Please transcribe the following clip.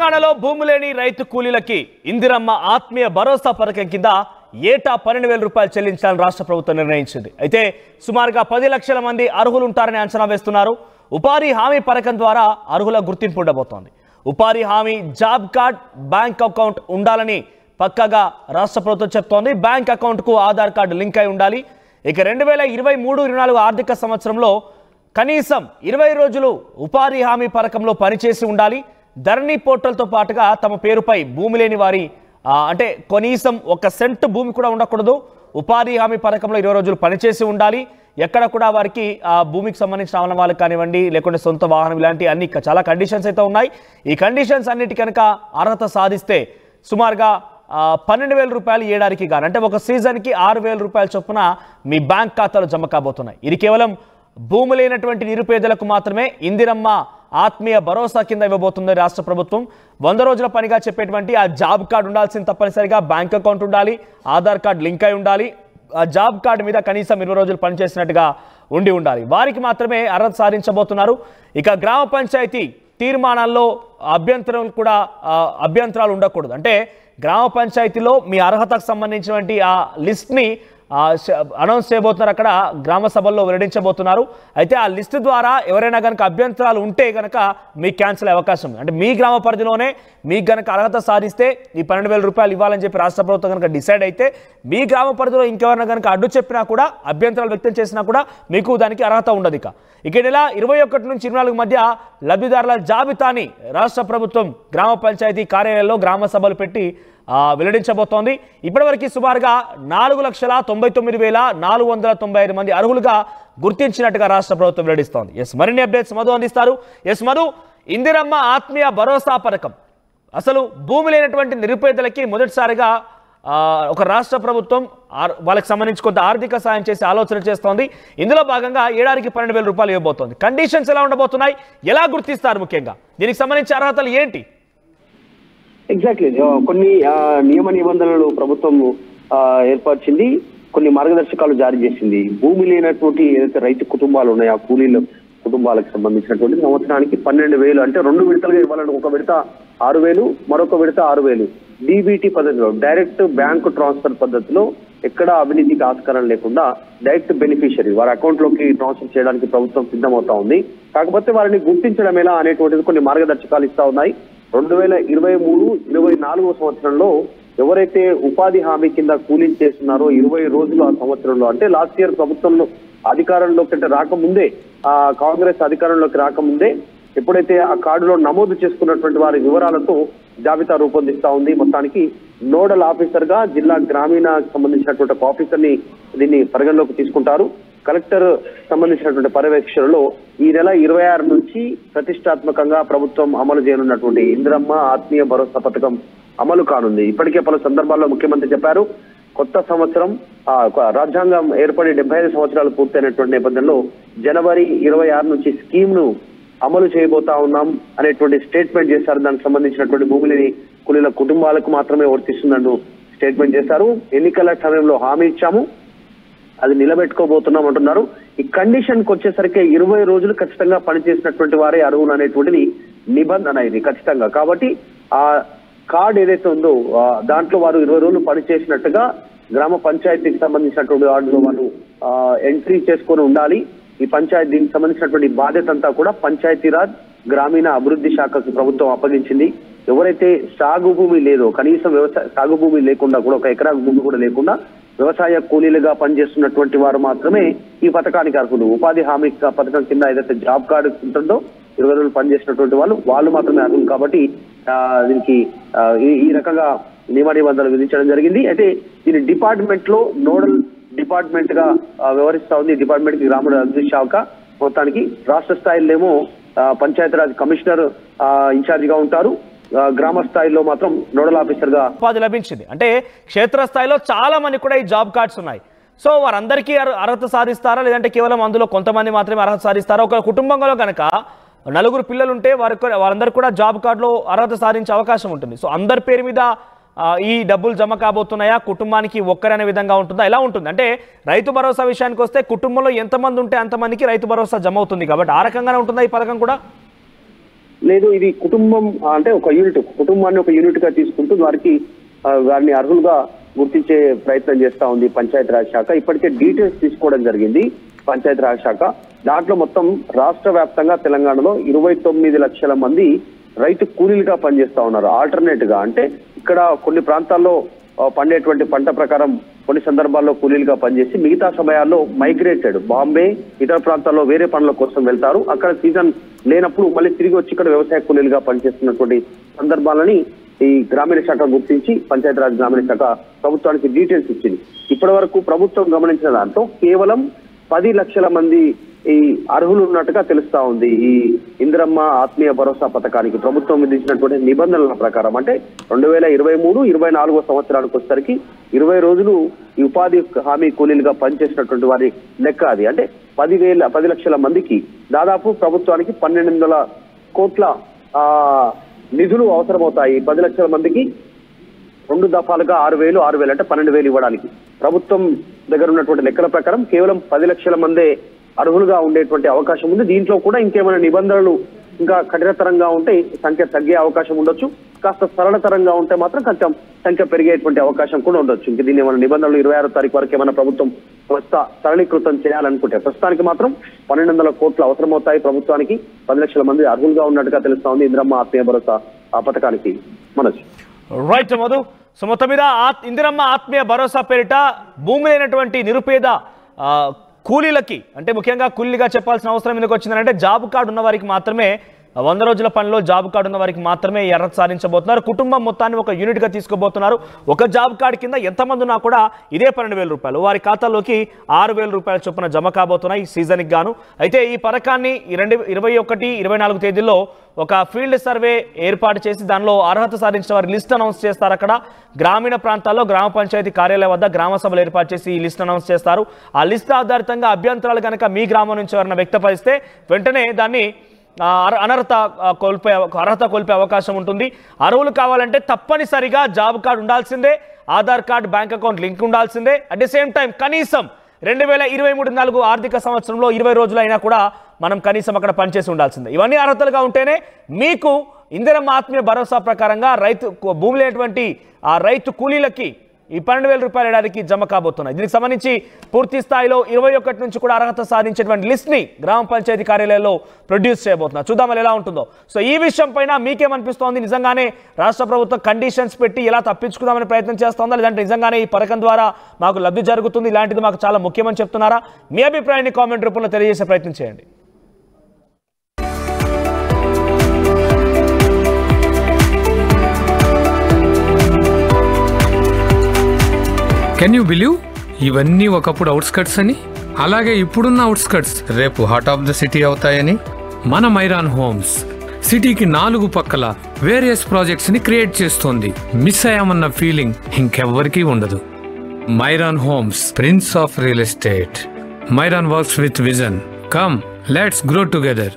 తెలంగాణలో భూమి లేని రైతు కూలీలకి ఇందిరమ్మ ఆత్మీయ భరోసా పథకం కింద ఏటా 12,000 రూపాయలు చెల్లించాలని రాష్ట్ర ప్రభుత్వం నిర్ణయించింది. అయితే సుమారుగా 10 లక్షల మంది అర్హులు ఉంటారని అంచనా వేస్తున్నారు. ఉపాధి హామీ పథకం ద్వారా అర్హుల గుర్తింపు ఉండబోతోంది. ఉపాధి హామీ జాబ్ కార్డ్, బ్యాంక్ అకౌంట్ ఉండాలని పక్కాగా రాష్ట్ర ప్రభుత్వం చెప్తోంది. బ్యాంక్ అకౌంట్కు ఆధార్ కార్డు లింక్ అయి ఉండాలి. ఇక 2023-24 ఆర్థిక సంవత్సరంలో కనీసం 20 రోజులు ఉపాధి హామీ పథకంలో పనిచేసి ఉండాలి. ధరణి పోర్టల్తో పాటుగా తమ పేరుపై భూమి లేని వారి అంటే కనీసం 1 సెంట్ భూమి కూడా ఉండకూడదు. ఉపాధి హామీ పథకంలో 20 రోజులు పనిచేసి ఉండాలి. ఎక్కడ కూడా వారికి భూమికి సంబంధించిన ఆవరణాలు కానివ్వండి, లేకుంటే సొంత వాహనం, ఇలాంటి అన్ని చాలా కండిషన్స్ అయితే ఉన్నాయి. ఈ కండిషన్స్ అన్నిటి కనుక అర్హత సాధిస్తే సుమారుగా 12,000 రూపాయలు ఏడాదికి గాను, అంటే ఒక సీజన్కి 6,000 రూపాయల చొప్పున మీ బ్యాంక్ ఖాతాలో జమ కాబోతున్నాయి. ఇది కేవలం భూమి లేనటువంటి నిరుపేదలకు మాత్రమే ఇందిరమ్మ ఆత్మీయ భరోసా కింద ఇవ్వబోతుంది రాష్ట్ర ప్రభుత్వం. 100 రోజుల పనిగా చెప్పేటువంటి ఆ జాబ్ కార్డు ఉండాల్సింది తప్పనిసరిగా బ్యాంక్ అకౌంట్ ఉండాలి, ఆధార్ కార్డు లింక్ అయి ఉండాలి. ఆ జాబ్ కార్డు మీద కనీసం 20 రోజులు పనిచేసినట్టుగా ఉండాలి. వారికి మాత్రమే అర్హత సాధించబోతున్నారు. ఇక గ్రామ పంచాయతీ తీర్మానాల్లో అభ్యంతరాలు ఉండకూడదు. అంటే గ్రామ పంచాయతీలో మీ అర్హతకు సంబంధించినటువంటి ఆ లిస్ట్ని అనౌన్స్ చేయబోతున్నారు. అక్కడ గ్రామ సభల్లో వెల్లడించబోతున్నారు. అయితే ఆ లిస్టు ద్వారా ఎవరైనా కనుక అభ్యంతరాలు ఉంటే కనుక మీకు క్యాన్సిల్ అయ్యే అవకాశం ఉంది. అంటే మీ గ్రామ పరిధిలోనే మీకు కనుక అర్హత సాధిస్తే ఈ 12,000 రూపాయలు ఇవ్వాలని చెప్పి రాష్ట్ర ప్రభుత్వం కనుక డిసైడ్ అయితే, మీ గ్రామ పరిధిలో ఇంకెవరైనా కనుక అడ్డు చెప్పినా కూడా, అభ్యంతరాలు వ్యక్తం చేసినా కూడా మీకు దానికి అర్హత ఉండదు. ఇక నెల 21 నుంచి 24 మధ్య లబ్ధిదారుల జాబితాని రాష్ట్ర ప్రభుత్వం గ్రామ పంచాయతీ కార్యాలయాల్లో గ్రామ సభలు పెట్టి వెల్లడించబోతోంది. ఇప్పటివరకు సుమారుగా 4,99,495 మంది అర్హులుగా గుర్తించినట్టుగా రాష్ట్ర ప్రభుత్వం వెల్లడిస్తోంది. మరిన్ని అప్డేట్స్ మధు అందిస్తారు. మధు, ఇందిరమ్మ ఆత్మీయ భరోసా పథకం అసలు భూమి లేనటువంటి నిరుపేదలకి మొదటిసారిగా ఒక రాష్ట్ర ప్రభుత్వం వాళ్ళకి సంబంధించి కొంత ఆర్థిక సాయం చేసి ఆలోచన చేస్తోంది. ఇందులో భాగంగా ఏడాదికి 12,000 రూపాయలు ఇవ్వబోతోంది. కండిషన్స్ ఎలా ఉండబోతున్నాయి, ఎలా గుర్తిస్తారు, ముఖ్యంగా దీనికి సంబంధించి అర్హతలు ఏంటి? ఎగ్జాక్ట్లీ కొన్ని నియమ నిబంధనలు ప్రభుత్వం ఏర్పరిచింది, కొన్ని మార్గదర్శకాలు జారీ చేసింది. భూమి లేనటువంటి ఏదైతే రైతు కుటుంబాలు ఉన్నాయో ఆ కూలీల కుటుంబాలకు సంబంధించినటువంటి సంవత్సరానికి 12,000, అంటే 2 విడతలుగా ఇవ్వాలని, ఒక విడత 6,000, మరొక విడత 6,000 డీబీటీ పద్ధతిలో, డైరెక్ట్ బ్యాంక్ ట్రాన్స్ఫర్ పద్ధతిలో, ఎక్కడ అవినీతికి ఆస్కారం లేకుండా డైరెక్ట్ బెనిఫిషియరీ వారి అకౌంట్ లోకి ట్రాన్స్ఫర్ చేయడానికి ప్రభుత్వం సిద్ధమవుతా ఉంది. కాకపోతే వారిని గుర్తించడం ఎలా అనేటువంటిది కొన్ని మార్గదర్శకాలు ఇస్తా ఉన్నాయి. 2023-24 సంవత్సరంలో ఎవరైతే ఉపాధి హామీ కింద కూలీ చేస్తున్నారో 20 రోజులు ఆ సంవత్సరంలో, అంటే లాస్ట్ ఇయర్ ప్రభుత్వంలో అధికారంలోకి అంటే రాకముందే, కాంగ్రెస్ అధికారంలోకి రాకముందే ఎప్పుడైతే ఆ కార్డులో నమోదు చేసుకున్నటువంటి వారి వివరాలతో జాబితా రూపొందిస్తా ఉంది. మొత్తానికి నోడల్ ఆఫీసర్ గా జిల్లా గ్రామీణ సంబంధించినటువంటి ఒక ఆఫీసర్ ని దీన్ని పరిగణలోకి తీసుకుంటారు. కలెక్టర్ సంబంధించినటువంటి పర్యవేక్షణలో ఈ నెల 26 నుంచి ప్రతిష్టాత్మకంగా ప్రభుత్వం అమలు చేయనున్నటువంటి ఇందిరమ్మ ఆత్మీయ భరోసా పథకం అమలు కానుంది. ఇప్పటికే పలు సందర్భాల్లో ముఖ్యమంత్రి చెప్పారు, కొత్త సంవత్సరం రాజ్యాంగం ఏర్పడి 75 సంవత్సరాలు పూర్తయినటువంటి నేపథ్యంలో జనవరి 26 నుంచి స్కీమ్ ను అమలు చేయబోతా ఉన్నాం అనేటువంటి స్టేట్మెంట్ చేశారు. దానికి సంబంధించినటువంటి భూమి లేని కూలీల కుటుంబాలకు మాత్రమే వర్తిస్తుందంటూ స్టేట్మెంట్ చేశారు. ఎన్నికల సమయంలో హామీ ఇచ్చాము, అది నిలబెట్టుకోబోతున్నాం అంటున్నారు. ఈ కండిషన్ కి వచ్చేసరికి 20 రోజులు ఖచ్చితంగా పనిచేసినటువంటి వారే అర్హులు అనేటువంటిది నిబంధన ఇది ఖచ్చితంగా. కాబట్టి ఆ కార్డ్ ఏదైతే ఉందో దాంట్లో వారు 20 రోజులు పనిచేసినట్టుగా గ్రామ పంచాయతీకి సంబంధించినటువంటి వార్డులో వాళ్ళు ఎంట్రీ చేసుకొని ఉండాలి. ఈ పంచాయతీ దీనికి సంబంధించినటువంటి బాధ్యత అంతా కూడా పంచాయతీరాజ్ గ్రామీణ అభివృద్ధి శాఖకు ప్రభుత్వం అప్పగించింది. ఎవరైతే సాగు భూమి లేదో, కనీసం సాగు భూమి లేకుండా కూడా, 1 ఎకరా భూమి కూడా లేకుండా వ్యవసాయ కూలీలుగా పనిచేస్తున్నటువంటి వారు మాత్రమే ఈ పథకానికి అర్హులు. ఉపాధి హామీ పథకం కింద ఏదైతే జాబ్ కార్డు ఉంటుందో 20 రోజులు పనిచేసినటువంటి వాళ్ళు మాత్రమే అర్హులు. కాబట్టి దీనికి ఈ రకంగా నియమ నిబంధనలు విధించడం జరిగింది. అయితే దీని డిపార్ట్మెంట్ లో నోడల్ డిపార్ట్మెంట్ గా వ్యవహరిస్తా ఉంది. డిపార్ట్మెంట్ కి గ్రామీణాభివృద్ధి శాఖ, మొత్తానికి రాష్ట్ర స్థాయిలో ఏమో పంచాయతీరాజ్ కమిషనర్ ఇన్ఛార్జ్ గా ఉంటారు. గ్రామ స్థాయిలో మాత్రం నోడల్ ఆఫీసర్ గా ఉపాధి లభించింది. అంటే క్షేత్రస్థాయిలో చాలా మంది కూడా ఈ జాబ్ కార్డ్స్ ఉన్నాయి. సో వారందరికీ అర్హత సాధిస్తారా, లేదంటే కేవలం అందులో కొంతమంది మాత్రమే అర్హత సాధిస్తారా? ఒక కుటుంబంలో కనుక 4 పిల్లలు ఉంటే వారందరూ కూడా జాబ్ కార్డులో అర్హత సాధించే అవకాశం ఉంటుంది. సో అందరి పేరు మీద ఈ డబ్బులు జమ కాబోతున్నాయా, కుటుంబానికి ఒక్కరనే విధంగా ఉంటుందా, ఎలా ఉంటుంది? అంటే రైతు భరోసా విషయానికి వస్తే కుటుంబంలో ఎంతమంది ఉంటే అంతమందికి రైతు భరోసా జమ అవుతుంది కాబట్టి ఆ రకంగానే ఉంటుందా ఈ పథకం కూడా? లేదు ఇది కుటుంబం అంటే ఒక యూనిట్, కుటుంబాన్ని ఒక యూనిట్ గా తీసుకుంటూ వారిని అర్హులుగా గుర్తించే ప్రయత్నం చేస్తా ఉంది పంచాయతీరాజ్ శాఖ. ఇప్పటికే డీటెయిల్స్ తీసుకోవడం జరిగింది పంచాయతీరాజ్ శాఖ. దాంట్లో మొత్తం రాష్ట్ర వ్యాప్తంగా తెలంగాణలో 29 లక్షల మంది రైతు కూలీలుగా పనిచేస్తా ఉన్నారు. ఆల్టర్నేట్ గా అంటే ఇక్కడ కొన్ని ప్రాంతాల్లో పండేటువంటి పంట ప్రకారం కొన్ని సందర్భాల్లో కూలీలుగా పనిచేసి మిగతా సమయాల్లో మైగ్రేటెడ్ బాంబే ఇతర ప్రాంతాల్లో వేరే పనుల కోసం వెళ్తారు. అక్కడ సీజన్ లేనప్పుడు మళ్ళీ తిరిగి వచ్చి ఇక్కడ వ్యవసాయ కూలీలుగా పనిచేస్తున్నటువంటి సందర్భాలని ఈ గ్రామీణ శాఖ గుర్తించి పంచాయతీరాజ్ గ్రామీణ శాఖ ప్రభుత్వానికి డీటెయిల్స్ ఇచ్చింది. ఇప్పటి వరకు ప్రభుత్వం గమనించిన దాంట్లో కేవలం 10 లక్షల మంది ఈ అర్హులు ఉన్నట్టుగా తెలుస్తా ఉంది. ఈ ఇందిరమ్మ ఆత్మీయ భరోసా పథకానికి ప్రభుత్వం విధించినటువంటి నిబంధనల ప్రకారం అంటే 2023-24 సంవత్సరానికి వచ్చేసరికి 20 రోజులు ఈ ఉపాధి హామీ కూలీలుగా పనిచేసినటువంటి వారి లెక్క అది. అంటే 10 లక్షల మందికి దాదాపు ప్రభుత్వానికి 1200 కోట్ల నిధులు అవసరమవుతాయి. 10 లక్షల మందికి 2 దఫాలుగా 6,000 అంటే 12,000 ఇవ్వడానికి ప్రభుత్వం దగ్గర ఉన్నటువంటి లెక్కల ప్రకారం కేవలం 10 లక్షల మందే అర్హులుగా ఉండేటువంటి అవకాశం ఉంది. దీంట్లో కూడా ఇంకేమైనా నిబంధనలు ఇంకా కఠినతరంగా ఉంటే సంఖ్య తగ్గే అవకాశం ఉండొచ్చు. కాస్త సరళతరంగా ఉంటే మాత్రం కొంచెం సంఖ్య పెరిగేటువంటి అవకాశం కూడా ఉండొచ్చు. ఇంక దీన్ని ఏమైనా నిబంధనలు 26వ తారీఖు వరకు ఏమైనా ప్రభుత్వం సరళీకృతం చేయాలనుకుంటే ప్రస్తుతానికి మాత్రం 1200 కోట్లు అవసరమవుతాయి ప్రభుత్వానికి. 10 లక్షల మంది అర్హులుగా ఉన్నట్టుగా తెలుస్తా ఉంది ఇందిరమ్మ ఆత్మీయ భరోసా ఆ పథకానికి. మనోజ్ రైట్ మధు. సో మొత్తం మీద ఇందిరమ్మ ఆత్మీయ భరోసా పేరిట భూమి లేనటువంటి నిరుపేద కూలీలకి, అంటే ముఖ్యంగా కూలీగా చెప్పాల్సిన అవసరం ఎందుకు వచ్చిందంటే జాబ్ కార్డు ఉన్న వారికి మాత్రమే 100 రోజుల పనిలో జాబ్ కార్డు ఉన్న వారికి మాత్రమే అర్హత సాధించబోతున్నారు. కుటుంబం మొత్తాన్ని ఒక యూనిట్ గా తీసుకోబోతున్నారు. ఒక జాబ్ కార్డు కింద ఎంతమంది ఉన్నా కూడా ఇదే 12,000 రూపాయలు వారి ఖాతాలోకి 6,000 రూపాయల చొప్పున జమ కాబోతున్నాయి సీజన్కి గాను. అయితే ఈ పథకాన్ని 21-24 తేదీల్లో ఒక ఫీల్డ్ సర్వే ఏర్పాటు చేసి దానిలో అర్హత సాధించిన వారి లిస్ట్ అనౌన్స్ చేస్తారు. అక్కడ గ్రామీణ ప్రాంతాల్లో గ్రామ పంచాయతీ కార్యాలయం వద్ద గ్రామ సభలు ఏర్పాటు చేసి ఈ లిస్ట్ అనౌన్స్ చేస్తారు. ఆ లిస్ట్ ఆధారితంగా అభ్యంతరాలు కనుక మీ గ్రామం నుంచి ఎవరైనా వ్యక్తపరిస్తే వెంటనే దాన్ని అర్హత కోల్పే అవకాశం ఉంటుంది. అర్హులు కావాలంటే తప్పనిసరిగా జాబ్ కార్డు ఉండాల్సిందే, Aadhaar card, bank account link ఉండాల్సిందే. అట్ ది సేమ్ టైం కనీసం 2023-24 ఆర్థిక సంవత్సరంలో 20 రోజులు అయినా కూడా మనం కనీసం అక్కడ పనిచేసి ఉండాల్సిందే. ఇవన్నీ అర్హతలుగా ఉంటేనే మీకు ఇందిరమ్మ ఆత్మీయ భరోసా ప్రకారంగా భూమి లేనటువంటి ఆ రైతు కూలీలకి ఈ 12,000 రూపాయలు ఏడాదికి జమ కాబోతున్నాయి. దీనికి సంబంధించి పూర్తి స్థాయిలో 21 నుంచి కూడా అర్హత సాధించేటువంటి లిస్ట్ ని గ్రామ పంచాయతీ కార్యాలయాల్లో ప్రొడ్యూస్ చేయబోతున్నారు. చూద్దాం ఎలా ఉంటుందో. సో ఈ విషయం పైన మీకేమనిపిస్తోంది? నిజంగానే రాష్ట్ర ప్రభుత్వం కండిషన్స్ పెట్టి ఎలా తప్పించుకుందామని ప్రయత్నం చేస్తోందా, లేదంటే నిజంగానే ఈ పథకం ద్వారా మాకు లబ్ధి జరుగుతుంది, ఇలాంటిది మాకు చాలా ముఖ్యమని చెప్తున్నారా? మీ అభిప్రాయాన్ని కామెంట్ రూపంలో తెలియజేసే ప్రయత్నం చేయండి. కెన్ యూ బిలీవ్ ఇవన్నీ ఒకప్పుడు అవుట్స్కట్స్ అని, అలాగే ఇప్పుడున్న అవుట్స్కట్స్ రేపు హార్ట్ ఆఫ్ ద సిటీ అవుతాయని? మన మైరాన్ హోమ్స్ సిటీకి 4 పక్కల వేరియస్ ప్రాజెక్ట్స్ ని క్రియేట్ చేస్తోంది. మిస్ అయ్యామన్న ఫీలింగ్ ఇంకెవ్వరికీ ఉండదు. మైరాన్ homes, prince of real estate. మైరాన్ works with vision. Come, let's grow together.